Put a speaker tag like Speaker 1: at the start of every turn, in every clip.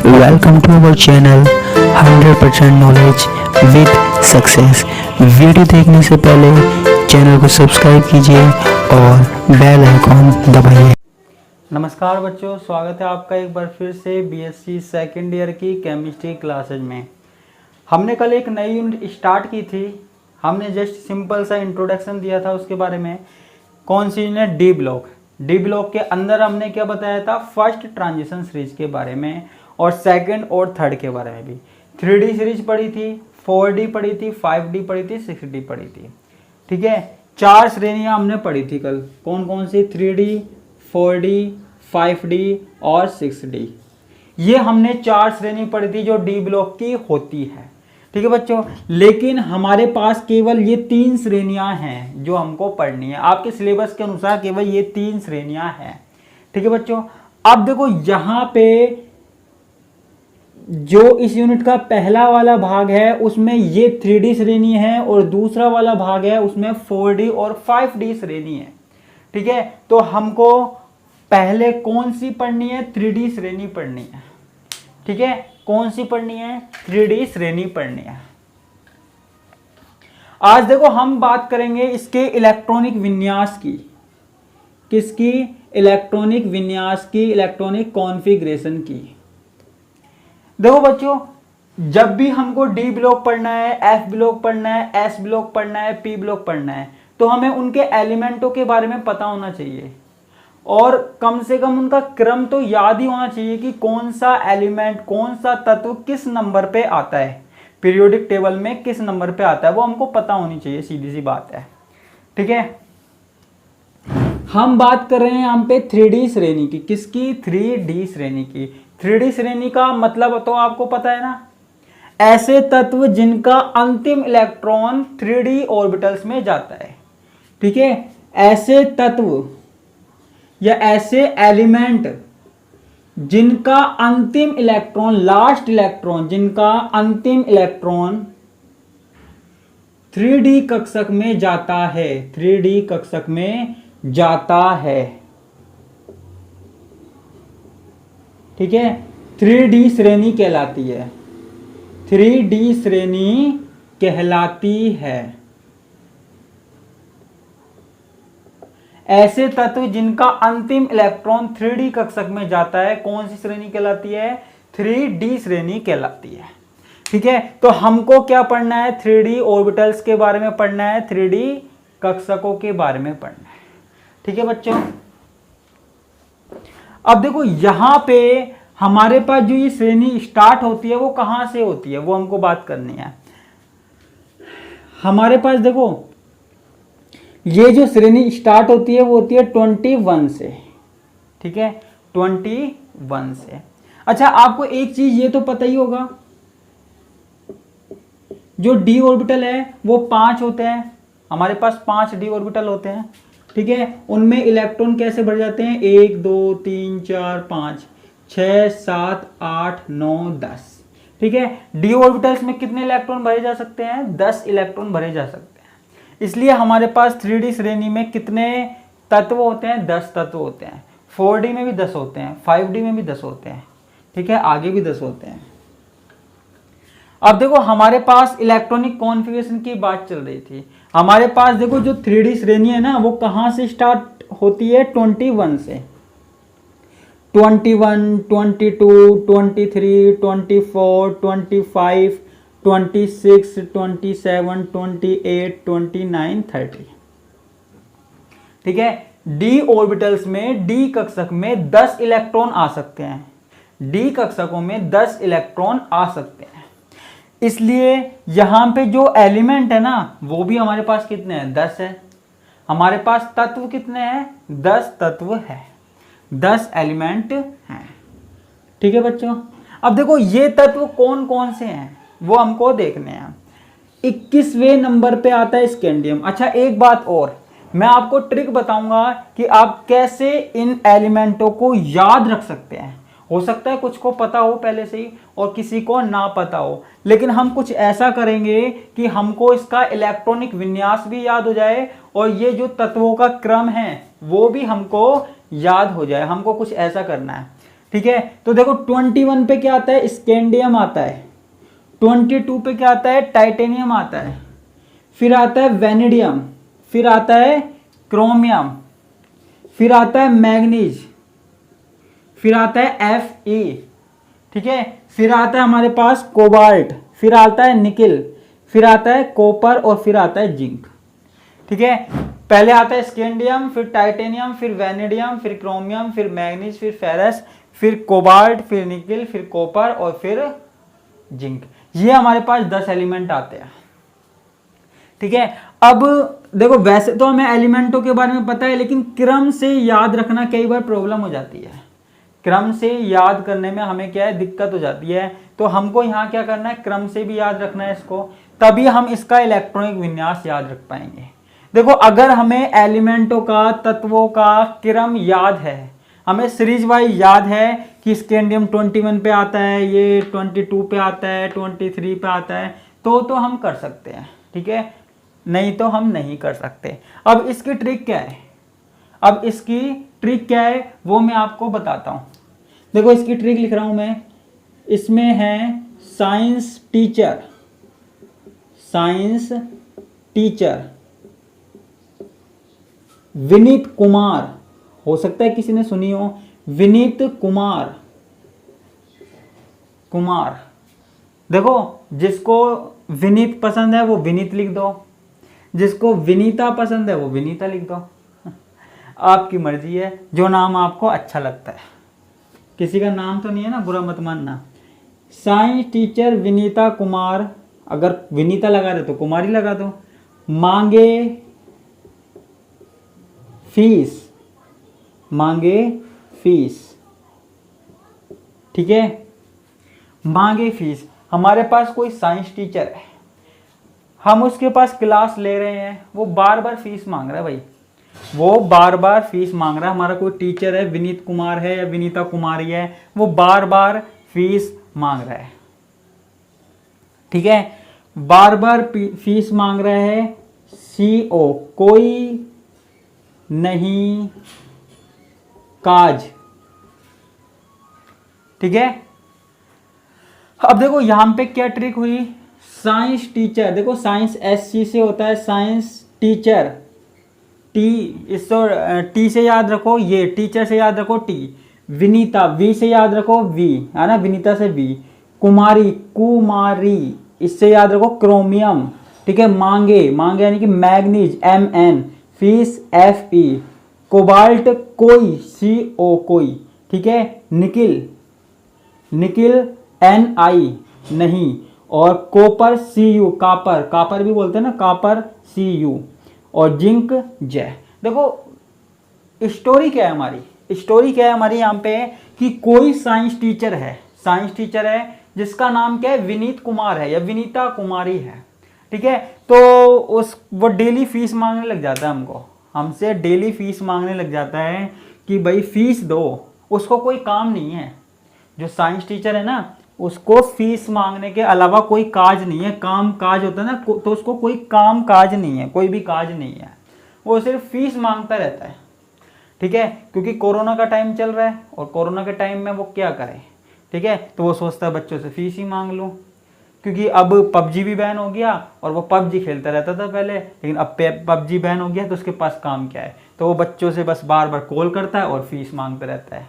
Speaker 1: Welcome to our channel 100% knowledge with success. Video देखने से पहले चैनल को सब्सक्राइब कीजिए और बेल आइकॉन दबाइए।
Speaker 2: नमस्कार बच्चों, स्वागत है आपका एक बार फिर से बीएससी सेकेंड ईयर की केमिस्ट्री क्लासेज में। हमने कल एक नई यूनिट स्टार्ट की थी। हमने जस्ट सिंपल सा इंट्रोडक्शन दिया था उसके बारे में। कौन सी unit? D block. D block के अंदर हमने क्या बताया था? फर्स्ट ट्रांजिशन सीरीज के बारे में और सेकंड और थर्ड के बारे में भी। 3D सीरीज पढ़ी थी, 4D पढ़ी थी, 5D पढ़ी थी, 6D पढ़ी थी। ठीक है, 4 श्रेणियां हमने पढ़ी थी कल। कौन कौन सी? 3D, 4D, 5D और 6D। ये हमने 4 श्रेणी पढ़ी थी जो डी ब्लॉक की होती है। ठीक है बच्चों, लेकिन हमारे पास केवल ये 3 श्रेणियां हैं जो हमको पढ़नी है। आपके सिलेबस के अनुसार केवल ये 3 श्रेणियां हैं। ठीक है बच्चों, अब देखो यहाँ पे जो इस यूनिट का पहला वाला भाग है उसमें ये 3D श्रेणी है और दूसरा वाला भाग है उसमें 4D और 5D श्रेणी है। ठीक है, तो हमको पहले कौन सी पढ़नी है? 3D श्रेणी पढ़नी है। ठीक है, कौन सी पढ़नी है? 3D श्रेणी पढ़नी है। आज देखो हम बात करेंगे इसके इलेक्ट्रॉनिक विन्यास की। किसकी? इलेक्ट्रॉनिक विन्यास की, इलेक्ट्रॉनिक कॉन्फ़िगरेशन की। देखो बच्चों, जब भी हमको डी ब्लॉक पढ़ना है, एफ ब्लॉक पढ़ना है, एस ब्लॉक पढ़ना है, पी ब्लॉक पढ़ना है, तो हमें उनके एलिमेंटों के बारे में पता होना चाहिए और कम से कम उनका क्रम तो याद ही होना चाहिए कि कौन सा एलिमेंट, कौन सा तत्व किस नंबर पे आता है, पीरियोडिक टेबल में किस नंबर पे आता है, वो हमको पता होनी चाहिए। सीधी सी बात है। ठीक है, हम बात कर रहे हैं यहाँ पे 3D श्रेणी की। किसकी? 3D श्रेणी की। 3D श्रेणी का मतलब तो आपको पता है ना, ऐसे तत्व जिनका अंतिम इलेक्ट्रॉन 3D ऑर्बिटल्स में जाता है। ठीक है, ऐसे तत्व या ऐसे एलिमेंट जिनका अंतिम इलेक्ट्रॉन, लास्ट इलेक्ट्रॉन, जिनका अंतिम इलेक्ट्रॉन 3D कक्षक में जाता है, 3D कक्षक में जाता है। ठीक है, 3D श्रेणी कहलाती है। 3D श्रेणी कहलाती है। ऐसे तत्व जिनका अंतिम इलेक्ट्रॉन 3D कक्षक में जाता है, कौन सी श्रेणी कहलाती है? 3D श्रेणी कहलाती है। ठीक है, तो हमको क्या पढ़ना है? 3D ऑर्बिटल्स के बारे में पढ़ना है, 3D कक्षकों के बारे में पढ़ना है। ठीक है बच्चों, अब देखो यहां पे हमारे पास जो ये श्रेणी स्टार्ट होती है वो कहां से होती है, वो हमको बात करनी है। हमारे पास देखो ये जो श्रेणी स्टार्ट होती है वो होती है 21 से। ठीक है, 21 से। अच्छा, आपको एक चीज ये तो पता ही होगा, जो डी ऑर्बिटल है वो 5 होते हैं। हमारे पास 5 डी ऑर्बिटल होते हैं। ठीक है, उनमें इलेक्ट्रॉन कैसे भर जाते हैं? 1 2 3 4 5 6 7 8 9 10। ठीक है, डी ऑर्बिटल्स में कितने इलेक्ट्रॉन भरे जा सकते हैं? 10 इलेक्ट्रॉन भरे जा सकते हैं। इसलिए हमारे पास 3D श्रेणी में कितने तत्व होते हैं? 10 तत्व होते हैं। 4D में भी 10 होते हैं, 5D में भी 10 होते हैं। ठीक है, आगे भी 10 होते हैं। अब देखो हमारे पास इलेक्ट्रॉनिक कॉन्फ़िगरेशन की बात चल रही थी। हमारे पास देखो जो 3D श्रेणी है ना, वो कहां से स्टार्ट होती है? 21 से। 21, 22, 23, 24, 25, 26, 27, 28, 29, 30। ठीक है, डी ऑर्बिटल्स में, डी कक्षक में 10 इलेक्ट्रॉन आ सकते हैं। डी कक्षकों में 10 इलेक्ट्रॉन आ सकते हैं। इसलिए यहां पे जो एलिमेंट है ना, वो भी हमारे पास कितने हैं? 10 है। हमारे पास तत्व कितने हैं? 10 तत्व है, 10 एलिमेंट हैं। ठीक है बच्चों, अब देखो ये तत्व कौन कौन से हैं वो हमको देखने हैं। 21वें नंबर पे आता है स्कैंडियम। अच्छा, एक बात और, मैं आपको ट्रिक बताऊंगा कि आप कैसे इन एलिमेंटों को याद रख सकते हैं। हो सकता है कुछ को पता हो पहले से ही और किसी को ना पता हो, लेकिन हम कुछ ऐसा करेंगे कि हमको इसका इलेक्ट्रॉनिक विन्यास भी याद हो जाए और ये जो तत्वों का क्रम है वो भी हमको याद हो जाए। हमको कुछ ऐसा करना है। ठीक है। तो देखो 21 पे क्या आता है, स्कैंडियम आता है, 22 पे क्या आता है, टाइटेनियम आता है, फिर आता है वेनेडियम, फिर आता है क्रोमियम, फिर आता है मैग्नीज, फिर आता है Fe, ठीक है, फिर आता है हमारे पास कोबाल्ट, फिर आता है निकिल, फिर आता है कॉपर और फिर आता है जिंक। ठीक है, पहले आता है स्कैंडियम, फिर टाइटेनियम, फिर वेनेडियम, फिर क्रोमियम, फिर मैग्नीज, फिर फेरस, फिर कोबाल्ट, फिर निकिल, फिर कॉपर और फिर जिंक। ये हमारे पास 10 एलिमेंट आते हैं। ठीक है, अब देखो वैसे तो हमें एलिमेंटों के बारे में पता है, लेकिन क्रम से याद रखना कई बार प्रॉब्लम हो जाती है। क्रम से याद करने में हमें क्या है, दिक्कत हो जाती है। तो हमको यहाँ क्या करना है, क्रम से भी याद रखना है इसको, तभी हम इसका इलेक्ट्रॉनिक विन्यास याद रख पाएंगे। देखो अगर हमें एलिमेंटों का, तत्वों का क्रम याद है, हमें सीरीज वाइज याद है कि स्कैंडियम 21 पे आता है, ये 22 पे आता है, 23 पे आता है, तो हम कर सकते हैं। ठीक है, नहीं तो हम नहीं कर सकते। अब इसकी ट्रिक क्या है, अब इसकी ट्रिक क्या है वो मैं आपको बताता हूं। देखो इसकी ट्रिक लिख रहा हूं मैं, इसमें है science teacher, science teacher Vineet Kumar, हो सकता है किसी ने सुनी हो, विनीत कुमार, कुमार। देखो जिसको विनीत पसंद है वो विनीत लिख दो, जिसको विनीता पसंद है वो विनीता लिख दो, आपकी मर्जी है, जो नाम आपको अच्छा लगता है। किसी का नाम तो नहीं है ना, बुरा मत मानना। साइंस टीचर विनीता कुमार, अगर विनीता लगा रहे तो कुमारी लगा दो। मांगे फीस, मांगे फीस, ठीक है, मांगे फीस। हमारे पास कोई साइंस टीचर है, हम उसके पास क्लास ले रहे हैं, वो बार बार फीस मांग रहा है भाई, वो बार बार फीस मांग रहा है। हमारा कोई टीचर है, विनीत कुमार है या विनीता कुमारी है, वो बार बार फीस मांग रहा है। ठीक है, बार बार फीस मांग रहा है। CO कोई नहीं काज। ठीक है, अब देखो यहां पे क्या ट्रिक हुई, साइंस टीचर, देखो साइंस SC से होता है, साइंस टीचर टी, इसको टी से याद रखो, ये टीचर से याद रखो टी, विनीता V से याद रखो V, है ना, विनीता से V, कुमारी कुमारी, इससे याद रखो क्रोमियम। ठीक है, मांगे, मांगे यानी कि manganese MN, fees FE, cobalt कोई CO कोई। ठीक है, निकिल, निकिल NI नहीं, और कॉपर CU, कापर, कापर भी बोलते हैं ना, कापर CU, और जिंक जय। देखो स्टोरी क्या है हमारी, स्टोरी क्या है हमारी यहाँ पे, कि कोई साइंस टीचर है, साइंस टीचर है जिसका नाम क्या है, विनीत कुमार है या विनीता कुमारी है। ठीक है, तो वो डेली फीस मांगने लग जाता है, हमको, हमसे डेली फीस मांगने लग जाता है कि भाई फीस दो। उसको कोई काम नहीं है, जो साइंस टीचर है ना, उसको फीस मांगने के अलावा कोई काज नहीं है, काम काज होता है ना, तो उसको कोई काम काज नहीं है, कोई भी काज नहीं है, वो सिर्फ फीस मांगता रहता है। ठीक है, क्योंकि कोरोना का टाइम चल रहा है और कोरोना के टाइम में वो क्या करे, ठीक है, तो वो सोचता है बच्चों से फीस ही मांग लूँ, क्योंकि अब PUBG भी बैन हो गया और वो PUBG खेलता रहता था पहले, लेकिन अब PUBG बैन हो गया तो उसके पास काम क्या है, तो वो बच्चों से बस बार बार कॉल करता है और फीस मांगता रहता है।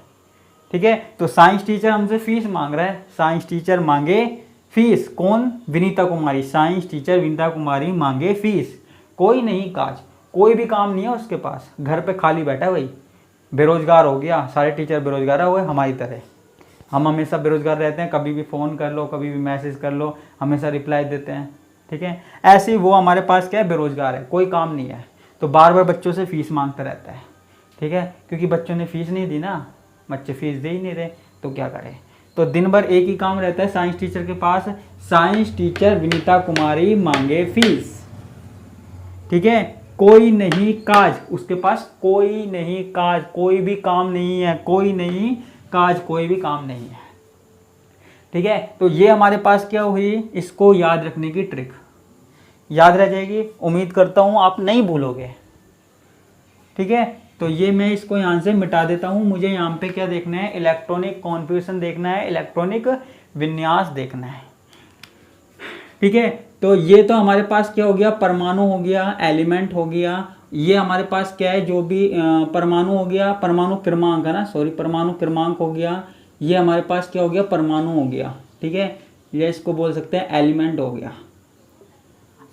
Speaker 2: ठीक है, तो साइंस टीचर हमसे फीस मांग रहा है, साइंस टीचर मांगे फीस, कौन, विनीता कुमारी, साइंस टीचर विनीता कुमारी मांगे फीस, कोई नहीं काज, कोई भी काम नहीं है उसके पास, घर पे खाली बैठा है भाई, बेरोजगार हो गया, सारे टीचर बेरोजगार हो गए हमारी तरह। हम हमेशा बेरोजगार रहते हैं, कभी भी फ़ोन कर लो, कभी भी मैसेज कर लो, हमेशा रिप्लाई देते हैं। ठीक है, ऐसे ही वो हमारे पास क्या है, बेरोजगार है, कोई काम नहीं है, तो बार बार बच्चों से फीस मांगता रहता है। ठीक है, क्योंकि बच्चों ने फीस नहीं दी ना, बच्चे फीस दे ही नहीं रहे, तो क्या करें, तो दिन भर एक ही काम रहता है साइंस टीचर के पास, साइंस टीचर विनीता कुमारी मांगे फीस। ठीक है, कोई नहीं काज, उसके पास कोई नहीं काज, कोई भी काम नहीं है, कोई नहीं काज, कोई भी काम नहीं है। ठीक है, तो ये हमारे पास क्या हुई, इसको याद रखने की ट्रिक, याद रह जाएगी, उम्मीद करता हूं आप नहीं भूलोगे। ठीक है, तो ये मैं इसको यहाँ से मिटा देता हूँ। मुझे यहाँ पे क्या देखना है, इलेक्ट्रॉनिक कॉन्फ़िगरेशन देखना है, इलेक्ट्रॉनिक विन्यास देखना है। ठीक है, तो ये तो हमारे पास क्या हो गया, परमाणु हो गया, एलिमेंट हो गया। ये हमारे पास क्या है, जो भी परमाणु हो गया, परमाणु क्रमांक है ना, सॉरी परमाणु क्रमांक हो गया। ये हमारे पास क्या हो गया, परमाणु हो गया। ठीक है, ये इसको बोल सकते हैं एलिमेंट हो गया।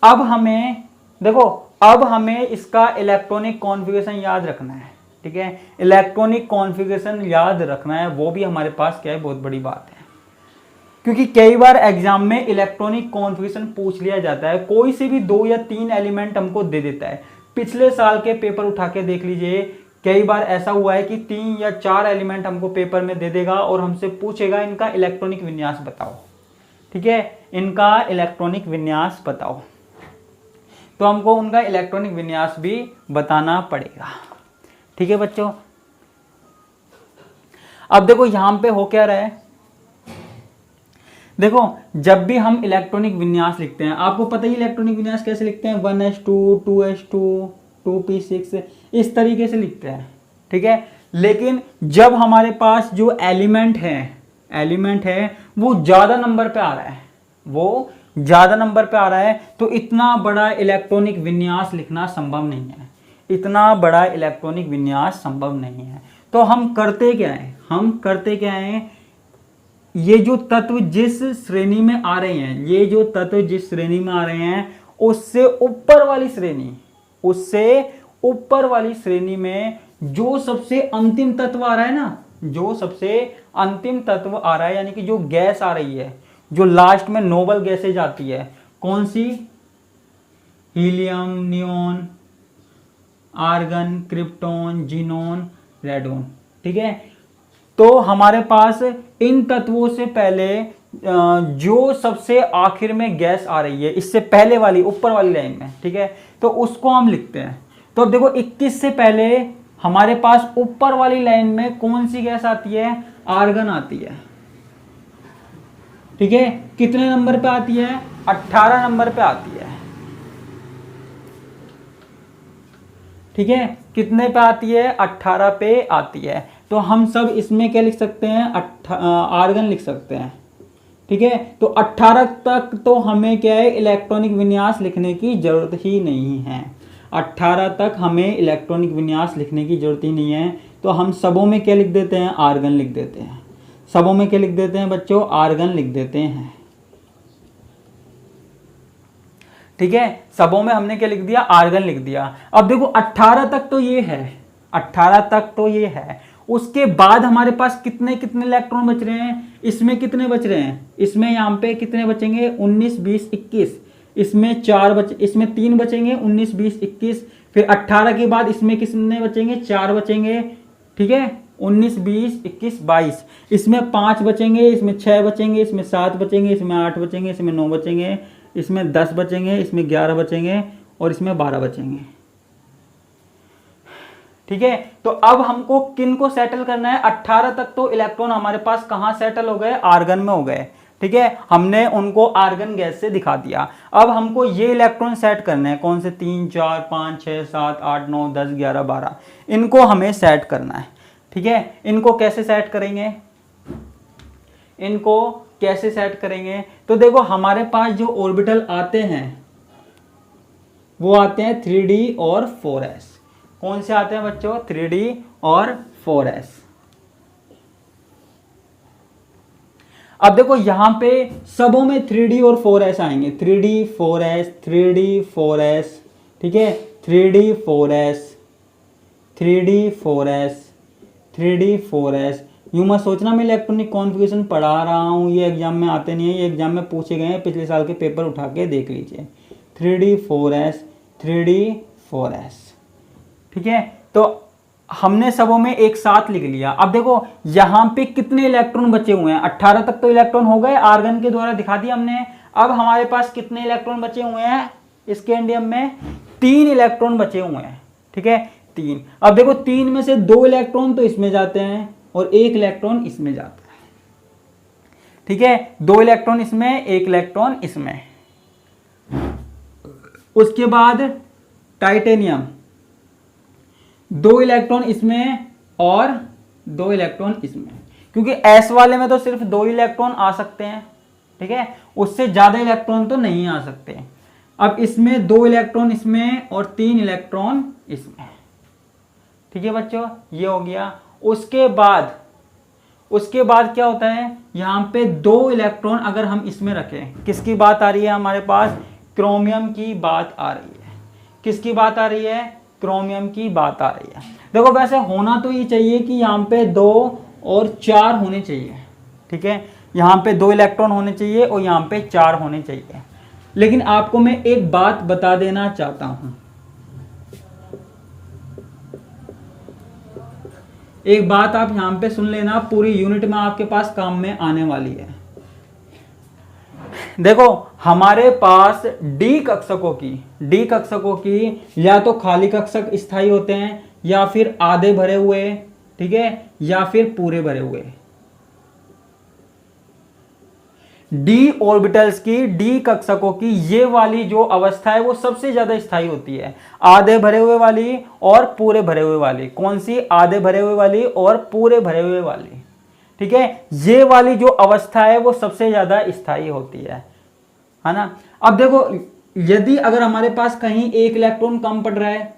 Speaker 2: अब हमें देखो, अब हमें इसका इलेक्ट्रॉनिक कॉन्फ़िगरेशन याद रखना है। ठीक है, इलेक्ट्रॉनिक कॉन्फ़िगरेशन याद रखना है, वो भी हमारे पास क्या है, बहुत बड़ी बात है। क्योंकि कई बार एग्जाम में इलेक्ट्रॉनिक कॉन्फ़िगरेशन पूछ लिया जाता है, कोई से भी 2 या 3 एलिमेंट हमको दे देता है। पिछले साल के पेपर उठा के देख लीजिए, कई बार ऐसा हुआ है कि 3 या 4 एलिमेंट हमको पेपर में दे देगा और हमसे पूछेगा इनका इलेक्ट्रॉनिक विन्यास बताओ। ठीक है, इनका इलेक्ट्रॉनिक विन्यास बताओ, तो हमको उनका इलेक्ट्रॉनिक विन्यास भी बताना पड़ेगा। ठीक है बच्चों, अब देखो यहां पे हो क्या रहा है, देखो जब भी हम इलेक्ट्रॉनिक विन्यास लिखते हैं, आपको पता ही इलेक्ट्रॉनिक विन्यास कैसे लिखते हैं, 1s2 2s2 2p6 इस तरीके से लिखते हैं। ठीक है, लेकिन जब हमारे पास जो एलिमेंट है वो ज्यादा नंबर पे आ रहा है, वो ज्यादा नंबर पे आ रहा है, तो इतना बड़ा इलेक्ट्रॉनिक विन्यास लिखना संभव नहीं है। इतना बड़ा इलेक्ट्रॉनिक विन्यास संभव नहीं है। तो हम करते क्या है, ये जो तत्व जिस श्रेणी में आ रहे हैं, ये जो तत्व जिस श्रेणी में आ रहे हैं, उससे ऊपर वाली श्रेणी में जो सबसे अंतिम तत्व आ रहा है ना, जो सबसे अंतिम तत्व आ रहा है, यानी कि जो गैस आ रही है, जो लास्ट में नोबल गैसेज आती है, कौन सी, helium, neon, argon, krypton, xenon, radon. ठीक है, तो हमारे पास इन तत्वों से पहले जो सबसे आखिर में गैस आ रही है, इससे पहले वाली ऊपर वाली लाइन में, ठीक है, तो उसको हम लिखते हैं। तो देखो 21 से पहले हमारे पास ऊपर वाली लाइन में कौन सी गैस आती है, आर्गन आती है। ठीक है, कितने नंबर पे आती है, 18 नंबर पे आती है। ठीक है, कितने पे आती है, 18 पे आती है। तो हम सब इसमें क्या लिख सकते हैं, आर्गन लिख सकते हैं। ठीक है, तो 18 तक तो हमें क्या है, इलेक्ट्रॉनिक विन्यास लिखने की जरूरत ही नहीं है। 18 तक हमें इलेक्ट्रॉनिक विन्यास लिखने की जरूरत ही नहीं है। तो हम सबों में क्या लिख देते हैं, आर्गन लिख देते हैं। सबों में क्या लिख देते हैं बच्चों, आर्गन लिख देते हैं। ठीक है, सबों में हमने क्या लिख दिया, आर्गन लिख दिया। अब देखो 18 तक तो ये है, 18 तक तो ये है। उसके बाद हमारे पास कितने कितने इलेक्ट्रॉन बच रहे हैं, इसमें कितने बच रहे हैं, इसमें यहाँ पे कितने बचेंगे, 19 20 21, इसमें 3 बचेंगे, 19 20 21। फिर 18 के बाद इसमें कितने बचेंगे, 4 बचेंगे। ठीक है, 19 20 21 22, इसमें 5 बचेंगे, इसमें 6 बचेंगे, इसमें 7 बचेंगे, इसमें 8 बचेंगे, इसमें 9 बचेंगे, इसमें 10 बचेंगे, इसमें 11 बचेंगे और इसमें 12 बचेंगे। ठीक है, तो अब हमको किन को सेटल करना है, 18 तक तो इलेक्ट्रॉन हमारे पास कहां सेटल हो गए, आर्गन में हो गए। ठीक है, हमने उनको आर्गन गैस से दिखा दिया। अब हमको ये इलेक्ट्रॉन सेट करने हैं, कौन से, 3 4 5 6 7 8 9 10 11 12, इनको हमें सेट करना है। ठीक है, इनको कैसे सेट करेंगे, तो देखो हमारे पास जो ऑर्बिटल आते हैं वो आते हैं 3d और 4s। कौन से आते हैं बच्चों, 3d और 4s। अब देखो यहां पे सबों में 3d और 4s आएंगे, 3d 4s 3d 4s। ठीक है, 3d 4s 3d 4s 3d 4s। यूं मत सोचना मैं इलेक्ट्रॉनिक कॉन्फ़िगरेशन पढ़ा रहा हूँ, ये एग्जाम में आते नहीं है, ये एग्जाम में पूछे गए हैं, पिछले साल के पेपर उठा के देख लीजिए। 3d 4s 3d 4s। ठीक है, तो हमने सबों में एक साथ लिख लिया। अब देखो यहाँ पे कितने इलेक्ट्रॉन बचे हुए हैं, 18 तक तो इलेक्ट्रॉन हो गए, आर्गन के द्वारा दिखा दिया हमने। अब हमारे पास कितने इलेक्ट्रॉन बचे हुए हैं, इसके एंडियम में 3 इलेक्ट्रॉन बचे हुए हैं। ठीक है, 3। अब देखो 3 में से 2 इलेक्ट्रॉन तो इसमें जाते हैं और 1 इलेक्ट्रॉन इसमें जाता है। ठीक है, 2 इलेक्ट्रॉन इसमें, 1 इलेक्ट्रॉन इसमें। उसके बाद टाइटेनियम 2 इलेक्ट्रॉन इसमें और 2 इलेक्ट्रॉन इसमें, क्योंकि S वाले में तो सिर्फ 2 इलेक्ट्रॉन आ सकते हैं, ठीक है, उससे ज्यादा इलेक्ट्रॉन तो नहीं आ सकते। अब इसमें 2 इलेक्ट्रॉन इसमें और 3 इलेक्ट्रॉन इसमें, ठीक है बच्चों, ये हो गया। उसके बाद क्या होता है, यहाँ पे 2 इलेक्ट्रॉन अगर हम इसमें रखें, किसकी बात आ रही है हमारे पास, क्रोमियम की बात आ रही है। किसकी बात आ रही है, क्रोमियम की बात आ रही है। देखो वैसे होना तो ये चाहिए कि यहाँ पे 2 और 4 होने चाहिए, ठीक है, यहाँ पे 2 इलेक्ट्रॉन होने चाहिए और यहाँ पे 4 होने चाहिए। लेकिन आपको मैं एक बात बता देना चाहता हूं, एक बात आप यहां पे सुन लेना, पूरी यूनिट में आपके पास काम में आने वाली है। देखो हमारे पास डी कक्षकों की या तो खाली कक्षक स्थायी होते हैं, या फिर आधे भरे हुए, ठीक है, या फिर पूरे भरे हुए। डी ऑर्बिटल्स की, डी कक्षकों की ये वाली जो अवस्था है वो सबसे ज्यादा स्थायी होती है, आधे भरे हुए वाली और पूरे भरे हुए वाली। कौन सी, आधे भरे हुए वाली और पूरे भरे हुए वाली, ठीक है, ये वाली जो अवस्था है वो सबसे ज्यादा स्थायी होती है ना। अब देखो यदि अगर हमारे पास कहीं 1 इलेक्ट्रॉन कम पड़ रहा है,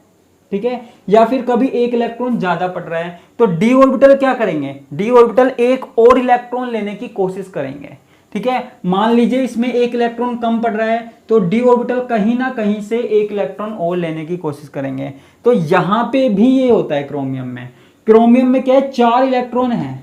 Speaker 2: ठीक है, या फिर कभी 1 इलेक्ट्रॉन ज्यादा पड़ रहा है, तो डी ऑर्बिटल क्या करेंगे, डी ऑर्बिटल एक और इलेक्ट्रॉन लेने की कोशिश करेंगे, ठीक है। मान लीजिए इसमें 1 इलेक्ट्रॉन कम पड़ रहा है, तो डी ऑर्बिटल कहीं ना कहीं से 1 इलेक्ट्रॉन और लेने की कोशिश करेंगे। तो यहां पे भी ये होता है क्रोमियम में क्या है, 4 इलेक्ट्रॉन है,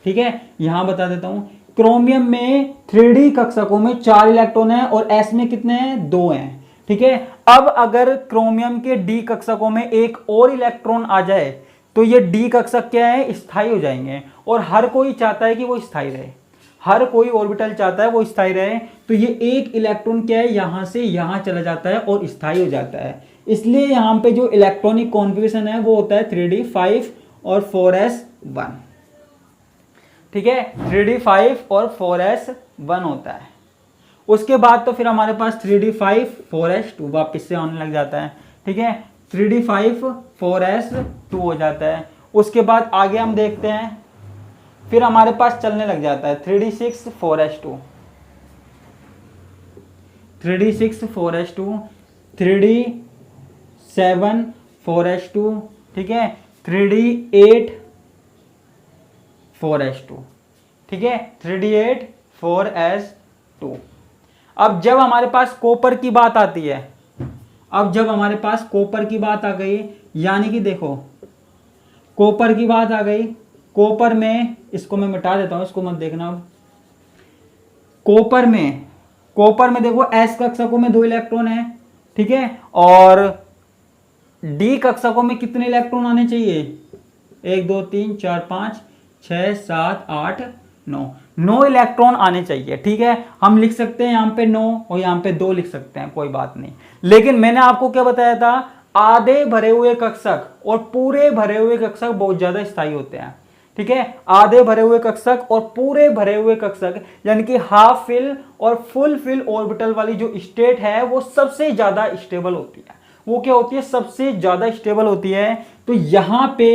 Speaker 2: ठीक है, यहां बता देता हूं, क्रोमियम में 3D कक्षकों में 4 इलेक्ट्रॉन है और S में कितने हैं, 2 हैं, ठीक है। अब अगर क्रोमियम के डी कक्षकों में एक और इलेक्ट्रॉन आ जाए तो ये डी कक्षक क्या है, स्थायी हो जाएंगे, और हर कोई चाहता है कि वो स्थायी रहे, हर कोई ऑर्बिटल चाहता है वो स्थायी रहे। तो ये एक इलेक्ट्रॉन क्या है, यहां से यहां चला जाता है और स्थायी हो जाता है। इसलिए यहां पे जो इलेक्ट्रॉनिक कॉन्फ़िगरेशन है वो होता है 3d5 और 4s1, ठीक है, 3d5 और 4s1 होता है। उसके बाद तो फिर हमारे पास 3d5 4s2 वापस से आने लग जाता है, ठीक है, 3d5 4s2 हो जाता है। उसके बाद आगे हम देखते हैं, फिर हमारे पास चलने लग जाता है 3d6 4s2, 3d6 4s2, 3d7 4s2, ठीक है, 3d8 4s2, ठीक है, 3d8 4s2। अब जब हमारे पास कॉपर की बात आती है, अब जब हमारे पास कॉपर की बात आ गई, यानी कि देखो कॉपर की बात आ गई, कॉपर में, इसको मैं मिटा देता हूं, इसको मत देखना। अब कॉपर में देखो S कक्षकों में 2 इलेक्ट्रॉन है, ठीक है, और D कक्षकों में कितने इलेक्ट्रॉन आने चाहिए, 1 2 3 4 5 6 7 8 9 इलेक्ट्रॉन आने चाहिए, ठीक है। हम लिख सकते हैं यहाँ पे 9 और यहाँ पे 2 लिख सकते हैं, कोई बात नहीं। लेकिन मैंने आपको क्या बताया था, आधे भरे हुए कक्षक और पूरे भरे हुए कक्षक बहुत ज्यादा स्थायी होते हैं, ठीक है। आधे भरे हुए कक्षक और पूरे भरे हुए कक्षक, यानी कि हाफ फिल और फुल फिल ऑर्बिटल वाली जो स्टेट है वो सबसे ज्यादा स्टेबल होती है। वो क्या होती है, सबसे ज्यादा स्टेबल होती है। तो यहां पे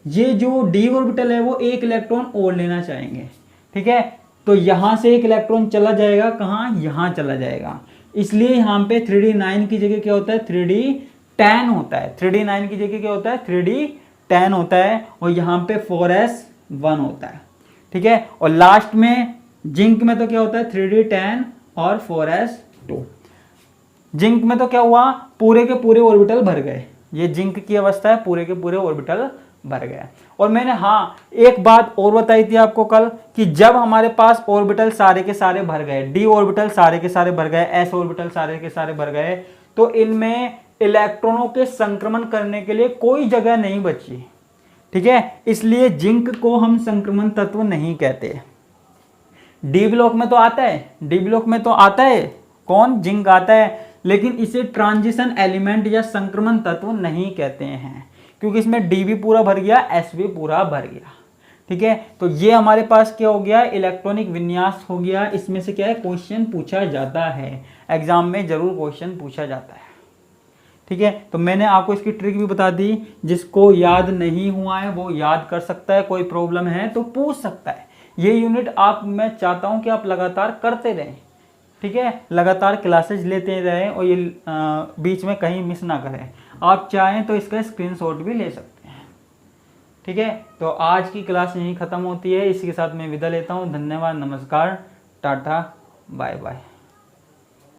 Speaker 2: ये जो डी ऑर्बिटल है वो 1 इलेक्ट्रॉन और लेना चाहेंगे, ठीक है। तो यहां से 1 इलेक्ट्रॉन चला जाएगा, कहां, यहां चला जाएगा। इसलिए यहां पे 3d9 की जगह क्या होता है, 3d10 होता है। 3d9 की जगह क्या होता है, 3d10 होता है, और यहां पे 4s1 होता है, ठीक है। और लास्ट में जिंक में तो क्या होता है, 3d10 और 4s2। जिंक में तो क्या हुआ, पूरे के पूरे ऑर्बिटल भर गए, ये जिंक की अवस्था है, पूरे के पूरे ऑर्बिटल भर गए। और मैंने एक बात और बताई थी आपको कल, कि जब हमारे पास ऑर्बिटल सारे के सारे भर गए, डी ऑर्बिटल सारे के सारे भर गए, एस ऑर्बिटल सारे के सारे भर गए, तो इनमें इलेक्ट्रॉनों के संक्रमण करने के लिए कोई जगह नहीं बची, ठीक है। इसलिए जिंक को हम संक्रमण तत्व नहीं कहते। डी ब्लॉक में तो आता है, डी ब्लॉक में तो आता है कौन, जिंक आता है, लेकिन इसे ट्रांजिशन एलिमेंट या संक्रमण तत्व नहीं कहते हैं, क्योंकि इसमें डी भी पूरा भर गया, एस भी पूरा भर गया, ठीक है। तो ये हमारे पास क्या हो गया, इलेक्ट्रॉनिक विन्यास हो गया। इसमें से क्या है, क्वेश्चन पूछा जाता है, एग्जाम में जरूर क्वेश्चन पूछा जाता है, ठीक है, तो मैंने आपको इसकी ट्रिक भी बता दी। जिसको याद नहीं हुआ है वो याद कर सकता है, कोई प्रॉब्लम है तो पूछ सकता है। ये यूनिट मैं चाहता हूं कि आप लगातार करते रहें, ठीक है, लगातार क्लासेज लेते रहें और ये बीच में कहीं मिस ना करें। आप चाहें तो इसका स्क्रीनशॉट भी ले सकते हैं, ठीक है। तो आज की क्लास यहीं ख़त्म होती है, इसी के साथ मैं विदा लेता हूँ। धन्यवाद, नमस्कार, टाटा, बाय बाय।